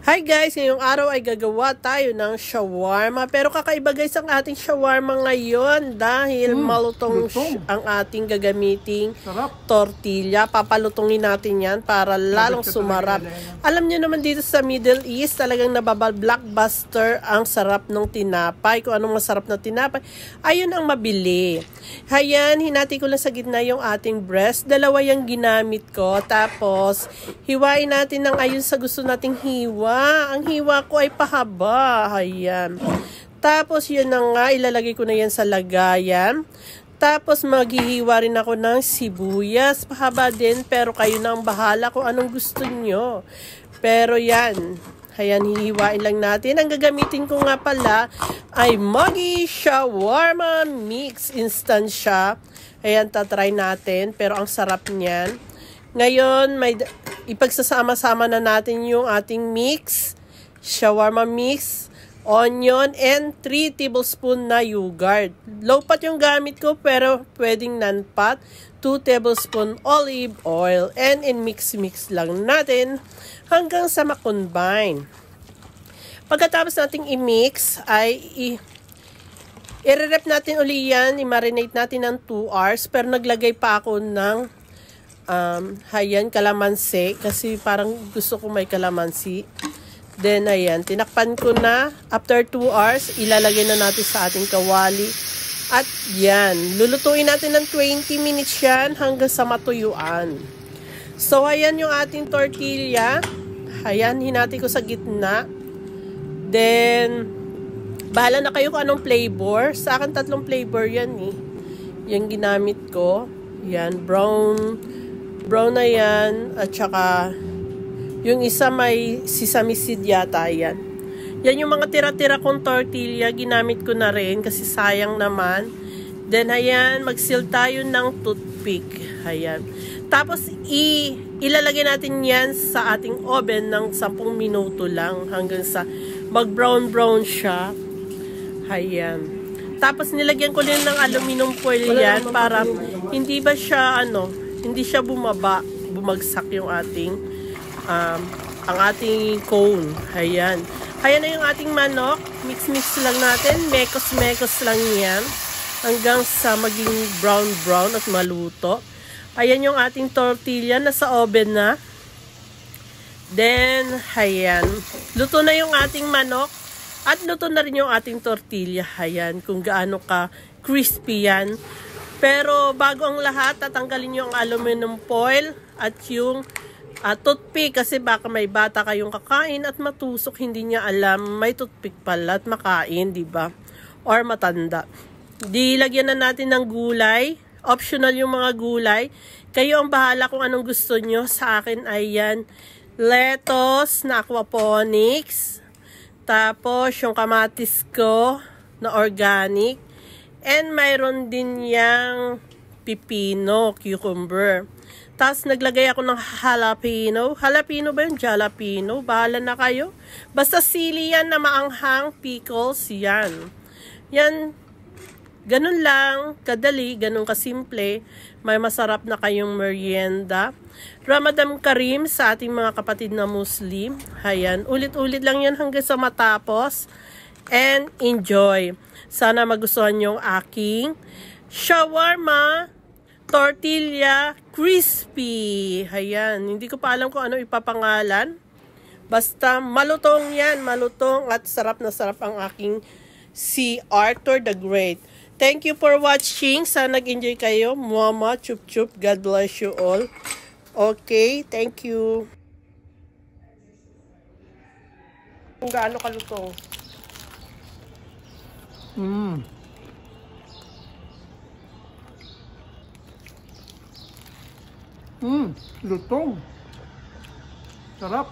Hi guys! Ngayong araw ay gagawa tayo ng shawarma. Pero kakaiba guys ang ating shawarma ngayon dahil malutong ang ating gagamiting tortilla. Papalutungin natin yan para lalong sumarap. Alam nyo naman dito sa Middle East, talagang nababal-blockbuster ang sarap ng tinapay. Kung anong masarap na tinapay, ayun ang mabili. Hayan, hinati ko lang sa gitna yung ating breast. Dalawa yung ginamit ko. Tapos, hiwain natin ng ayon sa gusto nating hiwa. Ang hiwa ko ay pahaba. Ayan. Tapos, yun na nga. Ilalagay ko na yan sa lagayan. Tapos, maghihiwa rin ako ng sibuyas. Pahaba din. Pero kayo na ang bahala kung anong gusto nyo. Pero yan. Ayan, hihiwain lang natin. Ang gagamitin ko nga pala ay Maggi Shawarma Mix. Instant siya. Ayan, tatry natin. Pero ang sarap niyan. Ngayon, ipagsasama-sama na natin yung ating mix, shawarma mix, onion, and 3 tablespoon na yogurt. Low fat yung gamit ko pero pwedeng non-fat. 2 tablespoon olive oil. And mix lang natin hanggang sa makombine. Pagkatapos nating i-mix ay i-rep natin uli yan. I-marinate natin ng 2 hours pero naglagay pa ako ng ayan, kalamansi kasi parang gusto ko may kalamansi. Then ayan, tinakpan ko na. After 2 hours, ilalagay na natin sa ating kawali. At yan, lulutuin natin ng 20 minutes yan hanggang sa matuyuan. So ayan yung ating tortilla. Ayan, hinati ko sa gitna. Then bahala na kayo kung anong flavor. Sa akin 3 flavor yan eh. Yung ginamit ko. Yan, brown na yan, at saka yung isa may sesame seed yata yan. Yan yung mga tira-tira kong tortilla, ginamit ko na rin kasi sayang naman. Then ayan, mag-seal tayo ng toothpick. Ayan. Tapos ilalagay natin yan sa ating oven ng 10 minuto lang hanggang sa mag-brown siya. Ayan. Tapos nilagyan ko din ng aluminum foil yan para hindi ba siya hindi siya bumagsak yung ating ang ating cone. Ayan. Ayan na yung ating manok. Mix lang natin. Mekos lang yan. Hanggang sa maging brown at maluto. Ayan yung ating tortilla. Nasa oven na. Then, ayan. Luto na yung ating manok. At luto na rin yung ating tortilla. Ayan. Kung gaano ka crispy yan. Pero bago ang lahat, tatanggalin nyo ang aluminum foil at yung toothpick kasi baka may bata kayong kakain at matusok, hindi niya alam may toothpick pala at makain, di ba? Or matanda. Dilagyan na natin ng gulay. Optional yung mga gulay. Kayo ang bahala kung anong gusto nyo. Sa akin ay yan, lettuce na aquaponics. Tapos yung kamatis ko na organic. And mayroon din yang pipino, cucumber. Tapos naglagay ako ng jalapeno. Jalapeno ba yun? Jalapeno. Bahala na kayo. Basta sili yan na maanghang, pickles, yan. Yan. Ganun lang. Kadali. Ganun kasimple. May masarap na kayong merienda. Ramadan Karim sa ating mga kapatid na Muslim. Ayan. Ulit-ulit lang yan hanggang sa matapos. And enjoy. Sana magustuhan yung aking shawarma tortilla crispy. Ayan, hindi ko pa alam kung ano ipapangalan. Basta malutong yan, malutong at sarap na sarap ang aking si Arthur the Great. Thank you for watching. Sana nag-enjoy kayo. Mama, chup chup. God bless you all. Okay, thank you. Kung gaano kalutong. Lutong. Sarap.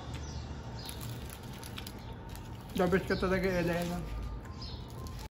The best ka talaga, Elena.